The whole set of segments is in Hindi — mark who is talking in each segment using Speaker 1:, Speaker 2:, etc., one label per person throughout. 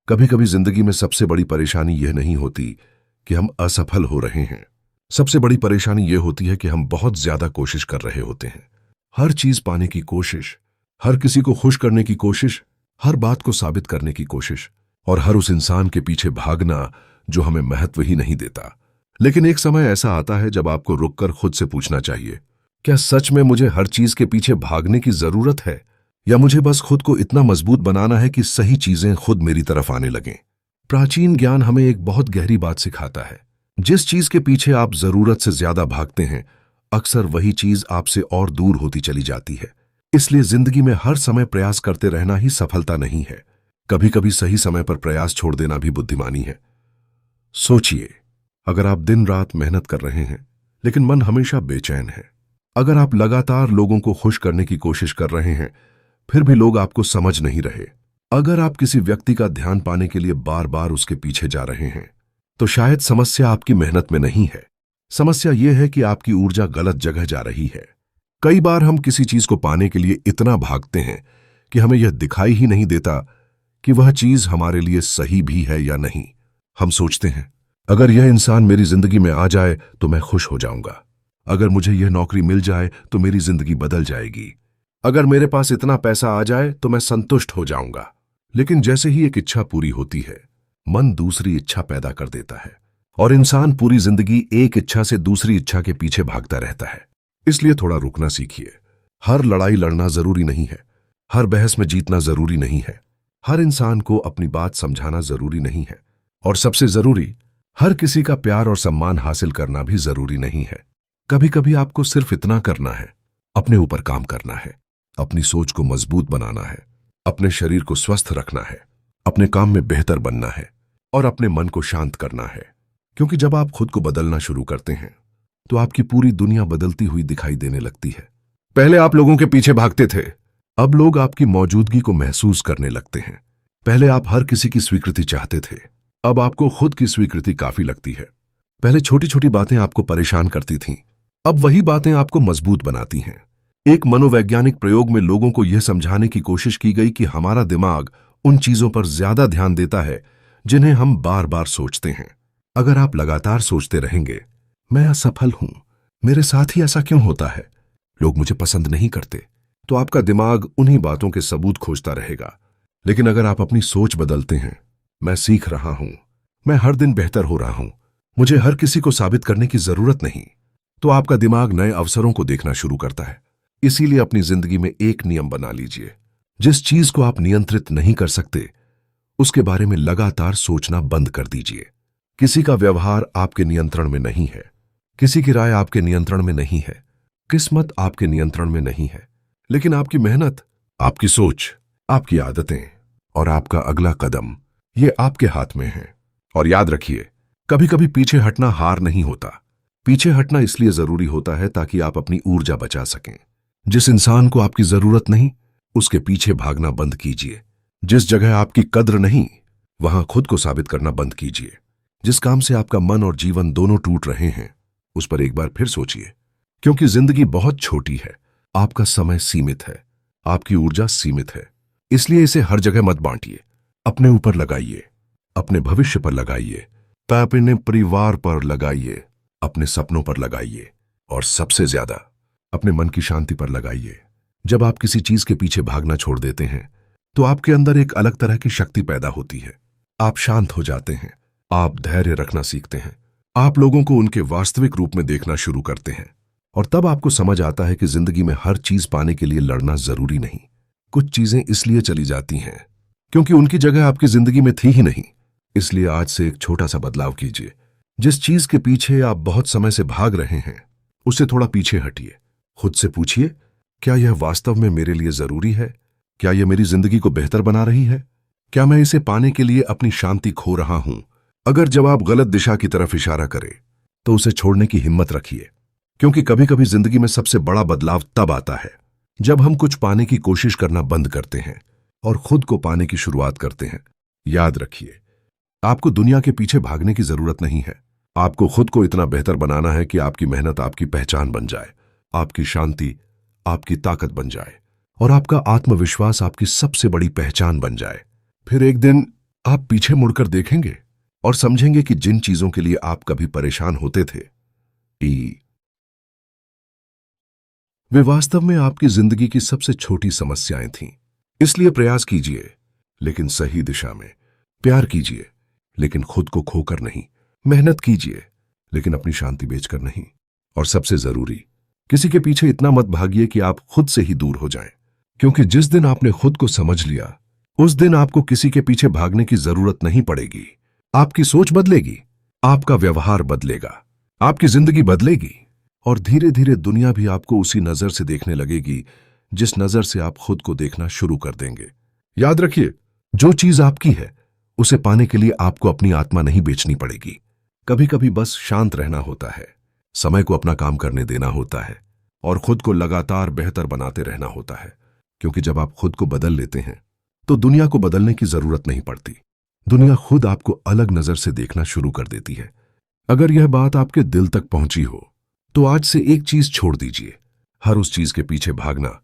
Speaker 1: कभी कभी जिंदगी में सबसे बड़ी परेशानी यह नहीं होती कि हम असफल हो रहे हैं। सबसे बड़ी परेशानी यह होती है कि हम बहुत ज्यादा कोशिश कर रहे होते हैं। हर चीज पाने की कोशिश, हर किसी को खुश करने की कोशिश, हर बात को साबित करने की कोशिश और हर उस इंसान के पीछे भागना जो हमें महत्व ही नहीं देता। लेकिन एक समय ऐसा आता है जब आपको रुककर खुद से पूछना चाहिए, क्या सच में मुझे हर चीज के पीछे भागने की जरूरत है, या मुझे बस खुद को इतना मजबूत बनाना है कि सही चीजें खुद मेरी तरफ आने लगें। प्राचीन ज्ञान हमें एक बहुत गहरी बात सिखाता है। जिस चीज के पीछे आप जरूरत से ज्यादा भागते हैं, अक्सर वही चीज आपसे और दूर होती चली जाती है। इसलिए जिंदगी में हर समय प्रयास करते रहना ही सफलता नहीं है। कभी कभी सही समय पर प्रयास छोड़ देना भी बुद्धिमानी है। सोचिए, अगर आप दिन रात मेहनत कर रहे हैं लेकिन मन हमेशा बेचैन है, अगर आप लगातार लोगों को खुश करने की कोशिश कर रहे हैं फिर भी लोग आपको समझ नहीं रहे, अगर आप किसी व्यक्ति का ध्यान पाने के लिए बार बार उसके पीछे जा रहे हैं, तो शायद समस्या आपकी मेहनत में नहीं है। समस्या यह है कि आपकी ऊर्जा गलत जगह जा रही है। कई बार हम किसी चीज को पाने के लिए इतना भागते हैं कि हमें यह दिखाई ही नहीं देता कि वह चीज हमारे लिए सही भी है या नहीं। हम सोचते हैं, अगर यह इंसान मेरी जिंदगी में आ जाए तो मैं खुश हो जाऊंगा, अगर मुझे यह नौकरी मिल जाए तो मेरी जिंदगी बदल जाएगी, अगर मेरे पास इतना पैसा आ जाए तो मैं संतुष्ट हो जाऊंगा। लेकिन जैसे ही एक इच्छा पूरी होती है, मन दूसरी इच्छा पैदा कर देता है और इंसान पूरी जिंदगी एक इच्छा से दूसरी इच्छा के पीछे भागता रहता है। इसलिए थोड़ा रुकना सीखिए। हर लड़ाई लड़ना जरूरी नहीं है, हर बहस में जीतना जरूरी नहीं है, हर इंसान को अपनी बात समझाना जरूरी नहीं है, और सबसे जरूरी, हर किसी का प्यार और सम्मान हासिल करना भी जरूरी नहीं है। कभी कभी आपको सिर्फ इतना करना है, अपने ऊपर काम करना है, अपनी सोच को मजबूत बनाना है, अपने शरीर को स्वस्थ रखना है, अपने काम में बेहतर बनना है और अपने मन को शांत करना है। क्योंकि जब आप खुद को बदलना शुरू करते हैं तो आपकी पूरी दुनिया बदलती हुई दिखाई देने लगती है। पहले आप लोगों के पीछे भागते थे, अब लोग आपकी मौजूदगी को महसूस करने लगते हैं। पहले आप हर किसी की स्वीकृति चाहते थे, अब आपको खुद की स्वीकृति काफी लगती है। पहले छोटी छोटी बातें आपको परेशान करती थीं, अब वही बातें आपको मजबूत बनाती हैं। एक मनोवैज्ञानिक प्रयोग में लोगों को यह समझाने की कोशिश की गई कि हमारा दिमाग उन चीजों पर ज्यादा ध्यान देता है जिन्हें हम बार बार सोचते हैं। अगर आप लगातार सोचते रहेंगे, मैं असफल हूं, मेरे साथ ही ऐसा क्यों होता है, लोग मुझे पसंद नहीं करते, तो आपका दिमाग उन्हीं बातों के सबूत खोजता रहेगा। लेकिन अगर आप अपनी सोच बदलते हैं, मैं सीख रहा हूं, मैं हर दिन बेहतर हो रहा हूं, मुझे हर किसी को साबित करने की जरूरत नहीं, तो आपका दिमाग नए अवसरों को देखना शुरू करता है। इसीलिए अपनी जिंदगी में एक नियम बना लीजिए, जिस चीज को आप नियंत्रित नहीं कर सकते उसके बारे में लगातार सोचना बंद कर दीजिए। किसी का व्यवहार आपके नियंत्रण में नहीं है, किसी की राय आपके नियंत्रण में नहीं है, किस्मत आपके नियंत्रण में नहीं है, लेकिन आपकी मेहनत, आपकी सोच, आपकी आदतें और आपका अगला कदम, ये आपके हाथ में है। और याद रखिए, कभी कभी पीछे हटना हार नहीं होता। पीछे हटना इसलिए जरूरी होता है ताकि आप अपनी ऊर्जा बचा सकें। जिस इंसान को आपकी जरूरत नहीं, उसके पीछे भागना बंद कीजिए। जिस जगह आपकी कद्र नहीं, वहां खुद को साबित करना बंद कीजिए। जिस काम से आपका मन और जीवन दोनों टूट रहे हैं, उस पर एक बार फिर सोचिए। क्योंकि जिंदगी बहुत छोटी है, आपका समय सीमित है, आपकी ऊर्जा सीमित है। इसलिए इसे हर जगह मत बांटिए। अपने ऊपर लगाइए, अपने भविष्य पर लगाइए, अपने परिवार पर लगाइए, अपने सपनों पर लगाइए और सबसे ज्यादा अपने मन की शांति पर लगाइए। जब आप किसी चीज के पीछे भागना छोड़ देते हैं तो आपके अंदर एक अलग तरह की शक्ति पैदा होती है। आप शांत हो जाते हैं, आप धैर्य रखना सीखते हैं, आप लोगों को उनके वास्तविक रूप में देखना शुरू करते हैं, और तब आपको समझ आता है कि जिंदगी में हर चीज पाने के लिए लड़ना जरूरी नहीं। कुछ चीजें इसलिए चली जाती हैं क्योंकि उनकी जगह आपकी जिंदगी में थी ही नहीं। इसलिए आज से एक छोटा सा बदलाव कीजिए। जिस चीज के पीछे आप बहुत समय से भाग रहे हैं, उससे थोड़ा पीछे हटिए। खुद से पूछिए, क्या यह वास्तव में मेरे लिए जरूरी है? क्या यह मेरी जिंदगी को बेहतर बना रही है? क्या मैं इसे पाने के लिए अपनी शांति खो रहा हूं? अगर जवाब गलत दिशा की तरफ इशारा करे तो उसे छोड़ने की हिम्मत रखिए। क्योंकि कभी कभी जिंदगी में सबसे बड़ा बदलाव तब आता है जब हम कुछ पाने की कोशिश करना बंद करते हैं और खुद को पाने की शुरुआत करते हैं। याद रखिए, आपको दुनिया के पीछे भागने की जरूरत नहीं है। आपको खुद को इतना बेहतर बनाना है कि आपकी मेहनत आपकी पहचान बन जाए, आपकी शांति आपकी ताकत बन जाए और आपका आत्मविश्वास आपकी सबसे बड़ी पहचान बन जाए। फिर एक दिन आप पीछे मुड़कर देखेंगे और समझेंगे कि जिन चीजों के लिए आप कभी परेशान होते थे कि वे वास्तव में आपकी जिंदगी की सबसे छोटी समस्याएं थीं। इसलिए प्रयास कीजिए, लेकिन सही दिशा में। प्यार कीजिए, लेकिन खुद को खोकर नहीं। मेहनत कीजिए, लेकिन अपनी शांति बेचकर नहीं। और सबसे जरूरी, किसी के पीछे इतना मत भागिए कि आप खुद से ही दूर हो जाएं। क्योंकि जिस दिन आपने खुद को समझ लिया, उस दिन आपको किसी के पीछे भागने की जरूरत नहीं पड़ेगी। आपकी सोच बदलेगी, आपका व्यवहार बदलेगा, आपकी जिंदगी बदलेगी और धीरे धीरे दुनिया भी आपको उसी नजर से देखने लगेगी जिस नजर से आप खुद को देखना शुरू कर देंगे। याद रखिए, जो चीज आपकी है उसे पाने के लिए आपको अपनी आत्मा नहीं बेचनी पड़ेगी। कभी कभी बस शांत रहना होता है, समय को अपना काम करने देना होता है और खुद को लगातार बेहतर बनाते रहना होता है। क्योंकि जब आप खुद को बदल लेते हैं तो दुनिया को बदलने की जरूरत नहीं पड़ती। दुनिया खुद आपको अलग नजर से देखना शुरू कर देती है। अगर यह बात आपके दिल तक पहुंची हो तो आज से एक चीज छोड़ दीजिए, हर उस चीज के पीछे भागना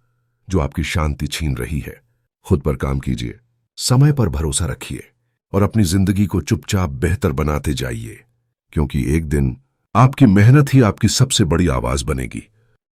Speaker 1: जो आपकी शांति छीन रही है। खुद पर काम कीजिए, समय पर भरोसा रखिए और अपनी जिंदगी को चुपचाप बेहतर बनाते जाइए। क्योंकि एक दिन आपकी मेहनत ही आपकी सबसे बड़ी आवाज बनेगी।